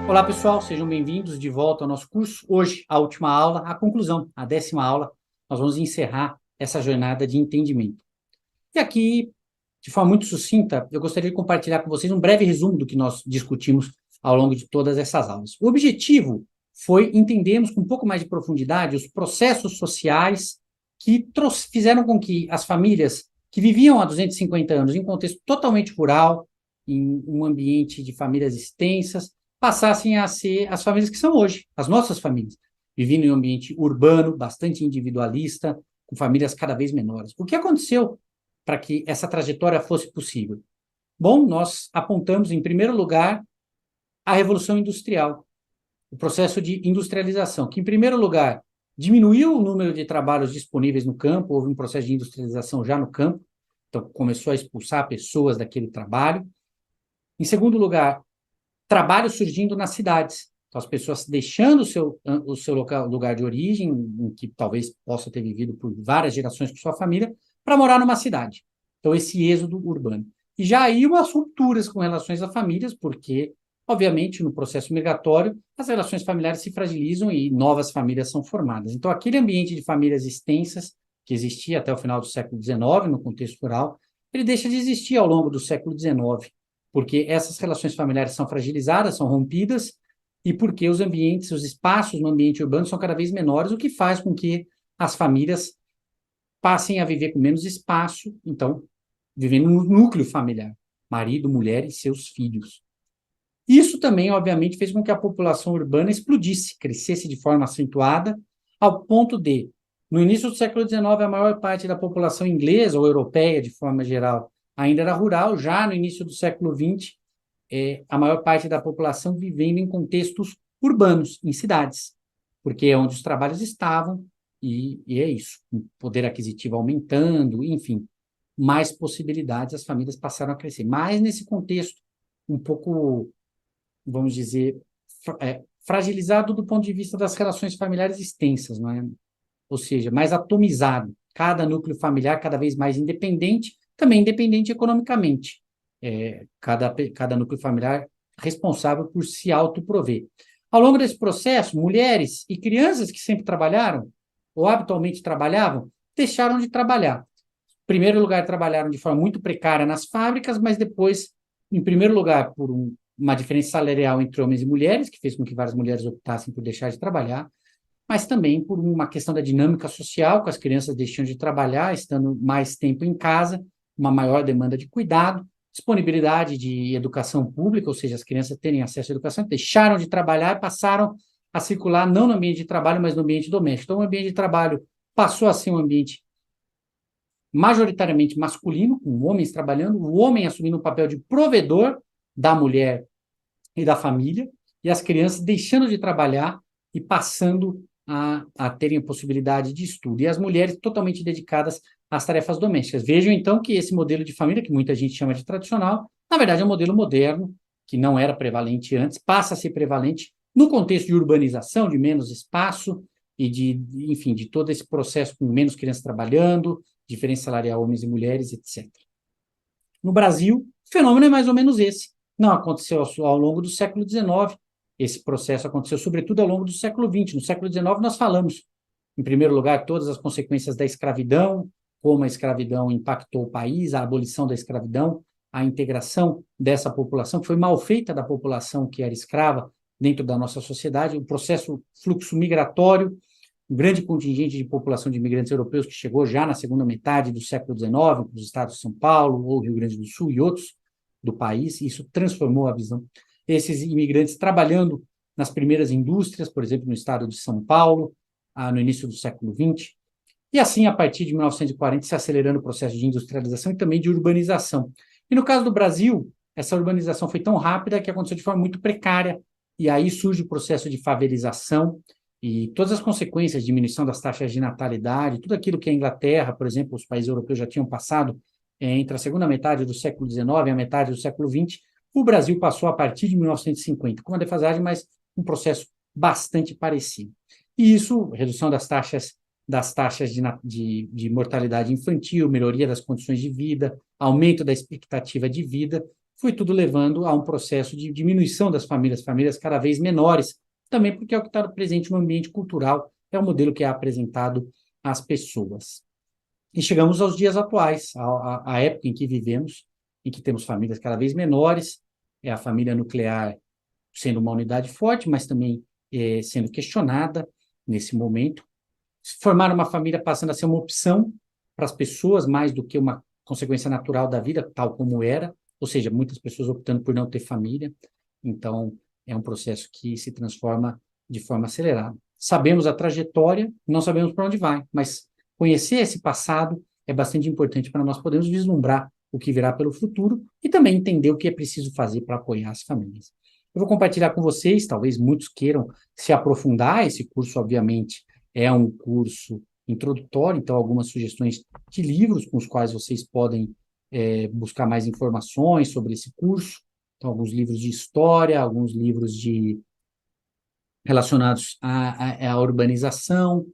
Olá, pessoal, sejam bem-vindos de volta ao nosso curso. Hoje, a última aula, a conclusão, a 10ª aula, nós vamos encerrar essa jornada de entendimento. E aqui, de forma muito sucinta, eu gostaria de compartilhar com vocês um breve resumo do que nós discutimos ao longo de todas essas aulas. O objetivo foi entendermos com um pouco mais de profundidade os processos sociais que fizeram com que as famílias que viviam há 250 anos em contexto totalmente rural, em um ambiente de famílias extensas, passassem a ser as famílias que são hoje, as nossas famílias, vivendo em um ambiente urbano, bastante individualista, com famílias cada vez menores. O que aconteceu para que essa trajetória fosse possível? Bom, nós apontamos, em primeiro lugar, a Revolução Industrial, o processo de industrialização, que, em primeiro lugar, diminuiu o número de trabalhos disponíveis no campo, houve um processo de industrialização já no campo, então começou a expulsar pessoas daquele trabalho. Em segundo lugar, trabalho surgindo nas cidades. Então, as pessoas deixando o seu lugar de origem, em que talvez possa ter vivido por várias gerações com sua família, para morar numa cidade. Então, esse êxodo urbano. E já aí umas rupturas com relações a famílias, porque, obviamente, no processo migratório, as relações familiares se fragilizam e novas famílias são formadas. Então, aquele ambiente de famílias extensas, que existia até o final do século XIX, no contexto rural, ele deixa de existir ao longo do século XIX, porque essas relações familiares são fragilizadas, são rompidas, e porque os ambientes, os espaços no ambiente urbano são cada vez menores, o que faz com que as famílias passem a viver com menos espaço, então, vivendo no núcleo familiar, marido, mulher e seus filhos. Isso também, obviamente, fez com que a população urbana explodisse, crescesse de forma acentuada, ao ponto de, no início do século XIX, a maior parte da população inglesa ou europeia, de forma geral, ainda era rural. Já no início do século XX, a maior parte da população vivendo em contextos urbanos, em cidades, porque é onde os trabalhos estavam, e é isso, o poder aquisitivo aumentando, enfim, mais possibilidades, as famílias passaram a crescer. Mas nesse contexto um pouco, vamos dizer, fragilizado do ponto de vista das relações familiares extensas, não é? Ou seja, mais atomizado, cada núcleo familiar cada vez mais independente, também independente economicamente, cada núcleo familiar responsável por se autoprover. Ao longo desse processo, mulheres e crianças que sempre trabalharam, ou habitualmente trabalhavam, deixaram de trabalhar. Em primeiro lugar, trabalharam de forma muito precária nas fábricas, mas depois, em primeiro lugar, por uma diferença salarial entre homens e mulheres, que fez com que várias mulheres optassem por deixar de trabalhar, mas também por uma questão da dinâmica social, com as crianças deixando de trabalhar, estando mais tempo em casa, uma maior demanda de cuidado, disponibilidade de educação pública, ou seja, as crianças terem acesso à educação, deixaram de trabalhar e passaram a circular não no ambiente de trabalho, mas no ambiente doméstico. Então, o ambiente de trabalho passou a ser um ambiente majoritariamente masculino, com homens trabalhando, o homem assumindo o papel de provedor da mulher e da família, e as crianças deixando de trabalhar e passando a terem a possibilidade de estudo. E as mulheres totalmente dedicadas às tarefas domésticas. Vejam, então, que esse modelo de família, que muita gente chama de tradicional, na verdade é um modelo moderno, que não era prevalente antes, passa a ser prevalente no contexto de urbanização, de menos espaço e enfim, de todo esse processo com menos crianças trabalhando, diferença salarial homens e mulheres, etc. No Brasil, o fenômeno é mais ou menos esse. Não aconteceu ao longo do século XIX, esse processo aconteceu sobretudo ao longo do século XX. No século XIX, nós falamos, em primeiro lugar, todas as consequências da escravidão, como a escravidão impactou o país, a abolição da escravidão, a integração dessa população, que foi mal feita da população que era escrava dentro da nossa sociedade, o processo fluxo migratório, um grande contingente de população de imigrantes europeus que chegou já na segunda metade do século XIX, para os estados de São Paulo, ou Rio Grande do Sul e outros do país, e isso transformou a visão. Esses imigrantes trabalhando nas primeiras indústrias, por exemplo, no estado de São Paulo, no início do século XX, e assim, a partir de 1940, se acelerando o processo de industrialização e também de urbanização. E no caso do Brasil, essa urbanização foi tão rápida que aconteceu de forma muito precária, e aí surge o processo de favelização, e todas as consequências, diminuição das taxas de natalidade, tudo aquilo que a Inglaterra, por exemplo, os países europeus já tinham passado entre a segunda metade do século XIX e a metade do século XX, o Brasil passou a partir de 1950, com uma defasagem, mas um processo bastante parecido. E isso, redução das taxas das taxas de mortalidade infantil, melhoria das condições de vida, aumento da expectativa de vida, foi tudo levando a um processo de diminuição das famílias cada vez menores, também porque é o que está presente no ambiente cultural, é o modelo que é apresentado às pessoas. E chegamos aos dias atuais, à época em que vivemos, em que temos famílias cada vez menores, é a família nuclear sendo uma unidade forte, mas também sendo questionada nesse momento. Formar uma família passando a ser uma opção para as pessoas, mais do que uma consequência natural da vida, tal como era, ou seja, muitas pessoas optando por não ter família. Então, é um processo que se transforma de forma acelerada. Sabemos a trajetória, não sabemos para onde vai, mas conhecer esse passado é bastante importante para nós podermos vislumbrar o que virá pelo futuro e também entender o que é preciso fazer para apoiar as famílias. Eu vou compartilhar com vocês, talvez muitos queiram se aprofundar, esse curso, obviamente, é um curso introdutório, então algumas sugestões de livros com os quais vocês podem buscar mais informações sobre esse curso. Então, alguns livros de história, alguns livros relacionados à urbanização,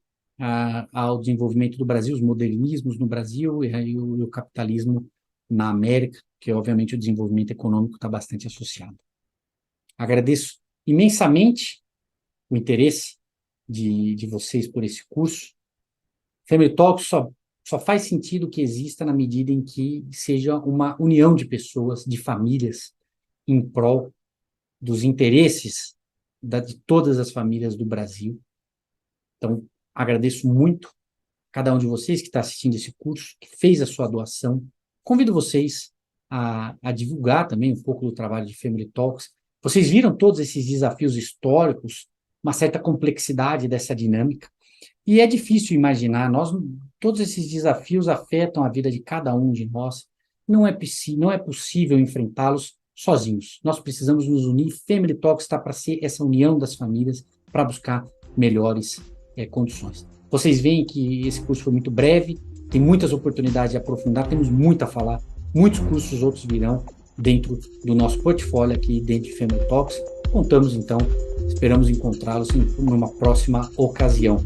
ao desenvolvimento do Brasil, os modernismos no Brasil e o capitalismo na América, que obviamente o desenvolvimento econômico está bastante associado. Agradeço imensamente o interesse de vocês por esse curso. Family Talks só faz sentido que exista na medida em que seja uma união de pessoas, de famílias, em prol dos interesses de todas as famílias do Brasil. Então, agradeço muito a cada um de vocês que está assistindo esse curso, que fez a sua doação. Convido vocês a divulgar também um pouco do trabalho de Family Talks. Vocês viram todos esses desafios históricos, uma certa complexidade dessa dinâmica, e é difícil imaginar, todos esses desafios afetam a vida de cada um de nós, não é possível enfrentá-los sozinhos. Nós precisamos nos unir. Family Talks está para ser essa união das famílias para buscar melhores condições. Vocês veem que esse curso foi muito breve, tem muitas oportunidades de aprofundar, temos muito a falar, muitos cursos outros virão dentro do nosso portfólio aqui dentro de Family Talks. Contamos então, esperamos encontrá-los em uma próxima ocasião.